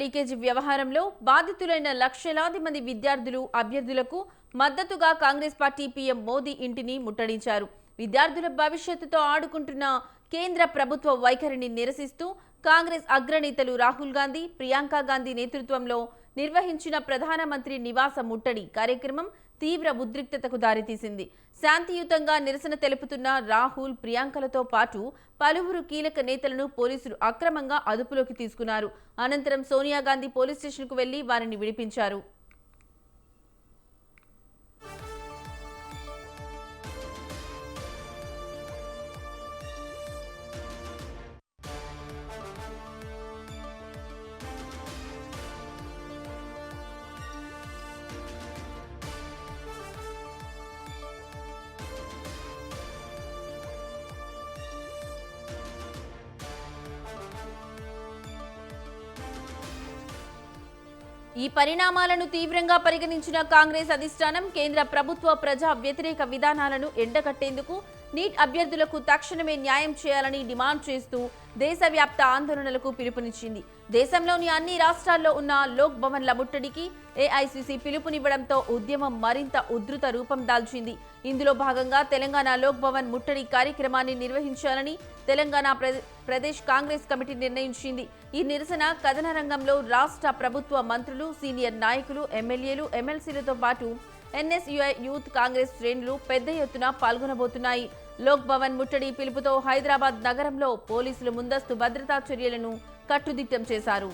Leakage వ్యవహారంలో బాధితులైన లక్షలాది మంది విద్యార్థులు అభ్యర్థులకు మద్దతుగా కాంగ్రెస్ పార్టీ పీఎం మోదీ ఇంటిని ముట్టడించారు. విద్యార్థుల భవిష్యత్తుతో ఆడుకుంటున్న కేంద్ర ప్రభుత్వ వైఖరిని నిరసిస్తూ కాంగ్రెస్ అగ్రనేతలు రాహుల్ గాంధీ, ప్రియాంక గాంధీ నేతృత్వంలో నిర్వహించిన ప్రధానమంత్రి నివాస ముట్టడి కార్యక్రమం తీవ్ర ఉద్రిక్తతకు దారితీసింది. శాంతియుతంగా నిరసన తెలుపుతున్న రాహుల్, ప్రియాంకలతో పాటు పలువురు కీలక నేతలను పోలీసులు అక్రమంగా అదుపులోకి తీసుకున్నారు. అనంతరం సోనియా గాంధీ పోలీస్ స్టేషన్కు వెళ్లి వారిని విడిపించారు. ఈ పరిణామాలను తీవ్రంగా పరిగణించిన కాంగ్రెస్ అధిష్టానం కేంద్ర ప్రభుత్వ ప్రజా వ్యతిరేక విధానాలను ఎండగట్టేందుకు నీట్ అభ్యర్థులకు తక్షణమే న్యాయం చేయాలని డిమాండ్ చేస్తూ దేశవ్యాప్త ఆందోళనలకు పిలుపునిచ్చింది. దేశంలోని అన్ని రాష్ట్రాల్లో ఉన్న లోక్ భవన్ల ముట్టడికి ఏఐసీసీ పిలుపునివ్వడంతో ఉద్యమం మరింత ఉధృత రూపం దాల్చింది. ఇందులో భాగంగా తెలంగాణ లోక్ భవన్ ముట్టడి కార్యక్రమాన్ని నిర్వహించాలని తెలంగాణ ప్రదేశ్ కాంగ్రెస్ కమిటీ నిర్ణయించింది. ఈ నిరసన కథన రంగంలో రాష్ట్ర ప్రభుత్వ మంత్రులు, సీనియర్ నాయకులు, ఎమ్మెల్యేలు, ఎమ్మెల్సీలతో పాటు ఎన్ఎస్యుఐ యూత్ కాంగ్రెస్ శ్రేణులు పెద్ద ఎత్తున పాల్గొనబోతున్నాయి. లోక్ భవన్ ముట్టడి పిలుపుతో హైదరాబాద్ నగరంలో పోలీసులు ముందస్తు భద్రతా చర్యలను కట్టుదిట్టం చేశారు.